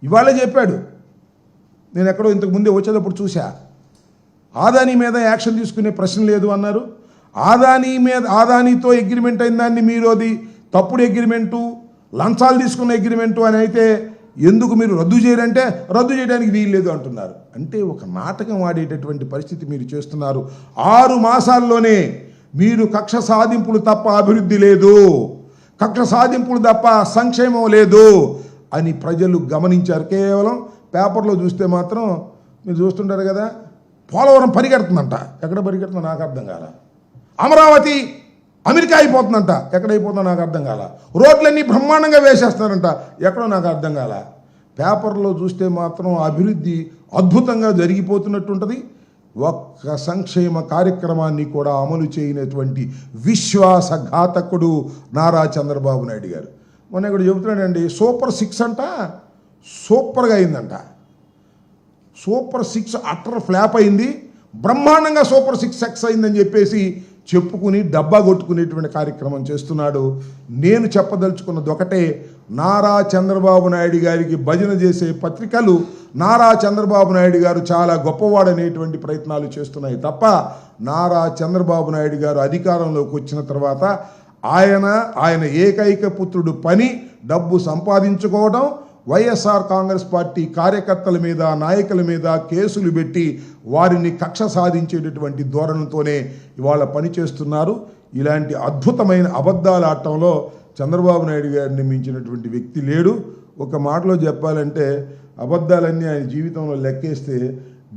ఇవాళే చెప్పాడు. నేను ఎక్కడో ఇంతకు ముందే వచ్చేటప్పుడు చూసా. ఆదానీ మీద యాక్షన్ తీసుకునే ప్రశ్న లేదు అన్నారు. ఆదానీతో అగ్రిమెంట్ అయిన దాన్ని మీరు అది తప్పుడు అగ్రిమెంటు, లంచాలు తీసుకున్న అగ్రిమెంటు అని అయితే ఎందుకు మీరు రద్దు చేయరంటే రద్దు చేయడానికి వీలు లేదు అంటున్నారు. అంటే ఒక నాటకం ఆడేటటువంటి పరిస్థితి మీరు చేస్తున్నారు. 6 మాసాల్లోనే మీరు కక్ష సాధింపులు తప్ప అభివృద్ధి లేదు, కక్ష సాధింపులు తప్ప సంక్షేమం లేదు అని ప్రజలు గమనించారు. కేవలం పేపర్లో చూస్తే మాత్రం మీరు చూస్తుంటారు కదా, పోలవరం పరిగెడుతుందంట. ఎక్కడ పరిగెడుతుందో నాకు అర్థం కాల. అమరావతి అమెరికా అయిపోతుందంట. ఎక్కడైపోతుందో నాకు అర్థం కాల. రోడ్లన్నీ బ్రహ్మాండంగా వేసేస్తారంట. ఎక్కడో నాకు అర్థం కాల. పేపర్లో చూస్తే మాత్రం అభివృద్ధి అద్భుతంగా జరిగిపోతున్నట్టుంటుంది. ఒక్క సంక్షేమ కార్యక్రమాన్ని కూడా అమలు చేయనటువంటి విశ్వాసఘాతకుడు నారా చంద్రబాబు నాయుడు గారు. మొన్న ఇక్కడ చెబుతున్నాడండి, సూపర్ 6 అంట, సూపర్గా అయిందంట. సూపర్ 6 అట్టర్ ఫ్లాప్ అయింది, బ్రహ్మాండంగా సూపర్ 6 సక్సెస్ అయిందని చెప్పేసి చెప్పుకుని డబ్బా కొట్టుకునేటువంటి కార్యక్రమం చేస్తున్నాడు. నేను చెప్పదలుచుకున్నది ఒకటే, నారా చంద్రబాబు నాయుడు గారికి భజన చేసే పత్రికలు నారా చంద్రబాబు నాయుడు గారు చాలా గొప్పవాడనేటువంటి ప్రయత్నాలు చేస్తున్నాయి తప్ప, నారా చంద్రబాబు నాయుడు గారు అధికారంలోకి వచ్చిన తర్వాత ఆయన ఏకైక పుత్రుడు పని డబ్బు సంపాదించుకోవడం, వైఎస్ఆర్ కాంగ్రెస్ పార్టీ కార్యకర్తల మీద, నాయకుల మీద కేసులు పెట్టి వారిని కక్ష సాధించేటటువంటి ధోరణితోనే ఇవాళ పనిచేస్తున్నారు. ఇలాంటి అద్భుతమైన అబద్ధాల ఆటంలో చంద్రబాబు నాయుడు గారిని మించినటువంటి వ్యక్తి లేడు. ఒక మాటలో చెప్పాలంటే అబద్ధాలన్నీ ఆయన జీవితంలో లెక్కేస్తే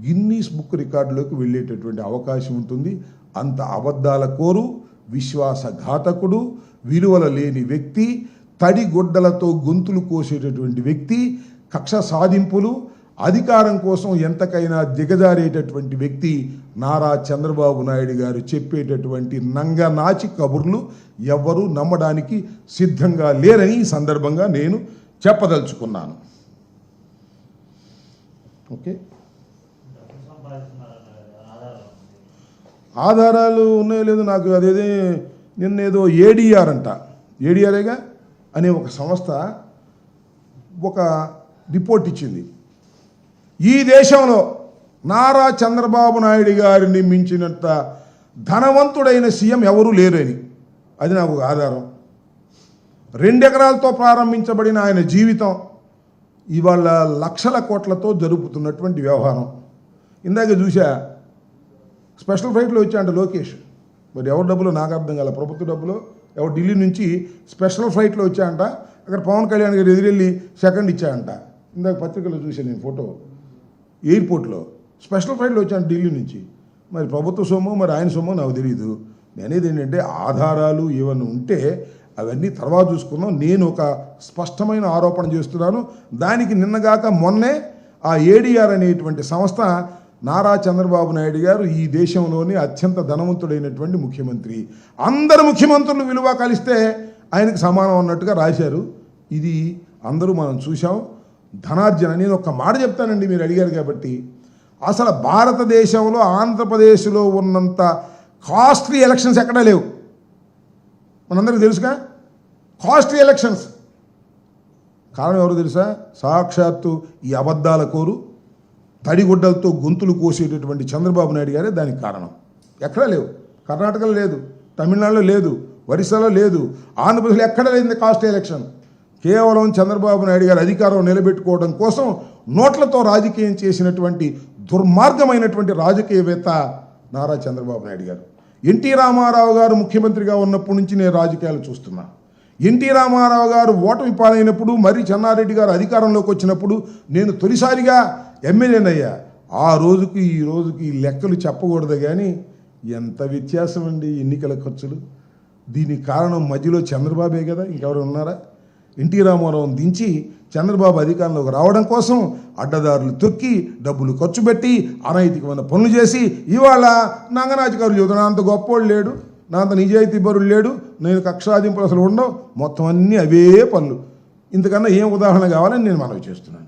గిన్నీస్ బుక్ రికార్డులోకి వెళ్ళేటటువంటి అవకాశం ఉంటుంది. అంత అబద్ధాల కోరు, విశ్వాసఘాతకుడు, విలువల లేని వ్యక్తి, తడిగుడ్డలతో గొంతులు కోసేటటువంటి వ్యక్తి, కక్ష సాధింపులు, అధికారం కోసం ఎంతకైనా దిగజారేటటువంటి వ్యక్తి నారా చంద్రబాబు నాయుడు గారు. చెప్పేటటువంటి నంగనాచి కబుర్లు ఎవ్వరూ నమ్మడానికి సిద్ధంగా లేరని ఈ సందర్భంగా నేను చెప్పదలుచుకున్నాను. ఓకే, ఆధారాలు ఉన్నాయో లేదో నాకు అదేదే. నిన్నేదో ఏడీఆర్ అంట, ఏడీఆర్ఏగా అనే ఒక సంస్థ ఒక రిపోర్ట్ ఇచ్చింది. ఈ దేశంలో నారా చంద్రబాబు నాయుడు గారిని మించినంత ధనవంతుడైన సీఎం ఎవరూ లేరని. అది నాకు ఒక ఆధారం. 2 ఎకరాలతో ప్రారంభించబడిన ఆయన జీవితం ఇవాళ లక్షల కోట్లతో జరుపుతున్నటువంటి వ్యవహారం. ఇందాక చూసా, స్పెషల్ ఫ్లైట్లో వచ్చాయంట లోకేష్. మరి ఎవరి డబ్బులో నాకు అర్థం కాల, ప్రభుత్వ డబ్బులో ఎవరు ఢిల్లీ నుంచి స్పెషల్ ఫ్లైట్లో వచ్చాయంట. అక్కడ పవన్ కళ్యాణ్ గారు ఎదురెళ్ళి సెకండ్ ఇచ్చాయంట. ఇందాక పత్రికలో చూశాను నేను ఫోటో. ఎయిర్పోర్ట్లో స్పెషల్ ఫ్లైట్లో వచ్చాను ఢిల్లీ నుంచి. మరి ప్రభుత్వ సొమ్ము మరి ఆయన సొమ్ము నాకు తెలియదు. నేనేది ఏంటంటే ఆధారాలు ఏమన్నా ఉంటే అవన్నీ తర్వాత చూసుకుందాం. నేను ఒక స్పష్టమైన ఆరోపణ చేస్తున్నాను. దానికి నిన్నగాక మొన్నే ఆ ఏడీఆర్ అనేటువంటి సంస్థ నారా చంద్రబాబు నాయుడు గారు ఈ దేశంలోని అత్యంత ధనవంతుడైనటువంటి ముఖ్యమంత్రి, అందరు ముఖ్యమంత్రులు విలువ కలిస్తే ఆయనకు సమానం అన్నట్టుగా రాశారు. ఇది అందరూ మనం చూసాం. ధనార్జన. నేను ఒక మాట చెప్తానండి, మీరు అడిగారు కాబట్టి. అసలు భారతదేశంలో ఆంధ్రప్రదేశ్లో ఉన్నంత కాస్ట్లీ ఎలక్షన్స్ ఎక్కడా లేవు. మనందరికీ తెలుసుగా కాస్ట్లీ ఎలక్షన్స్. కారణం ఎవరు తెలుసా? సాక్షాత్తు ఈ అబద్ధాల కోరు, తడిగుడ్డలతో గొంతులు కోసేటటువంటి చంద్రబాబు నాయుడు గారే దానికి కారణం. ఎక్కడా లేవు. కర్ణాటకలో లేదు, తమిళనాడులో లేదు, ఒరిస్సాలో లేదు, ఆంధ్రప్రదేశ్లో ఎక్కడ లేదు కాస్ట్లీ ఎలక్షన్. కేవలం చంద్రబాబు నాయుడు గారు అధికారం నిలబెట్టుకోవడం కోసం నోట్లతో రాజకీయం చేసినటువంటి దుర్మార్గమైనటువంటి రాజకీయవేత్త నారా చంద్రబాబు నాయుడు గారు. ఎన్టీ రామారావు గారు ముఖ్యమంత్రిగా ఉన్నప్పటి నుంచి నేను రాజకీయాలు చూస్తున్నా. ఎన్టీ రామారావు గారు ఓటమి పాలైనప్పుడు, మరి చెన్నారెడ్డి గారు అధికారంలోకి వచ్చినప్పుడు నేను తొలిసారిగా ఎమ్మెల్యేనయ్యా. ఆ రోజుకి ఈ రోజుకి లెక్కలు చెప్పకూడదు కానీ ఎంత వ్యత్యాసం అండి ఎన్నికల ఖర్చులు. దీనికి కారణం మధ్యలో చంద్రబాబే కదా, ఇంకెవరు ఉన్నారా? ఎన్టీ రామారావుని దించి చంద్రబాబు అధికారంలోకి రావడం కోసం అడ్డదారులు తొక్కి డబ్బులు ఖర్చు పెట్టి అనైతికమైన పనులు చేసి ఇవాళ నంగనాచి గారు చెబుతున్నా అంత గొప్పోడు లేడు, నా అంత నిజాయితీ బరుడు లేడు, నేను కక్షాదింపులు అసలు ఉండవు, మొత్తం అన్నీ అవే పనులు. ఇంతకన్నా ఏం ఉదాహరణ కావాలని నేను మనవి చేస్తున్నాను.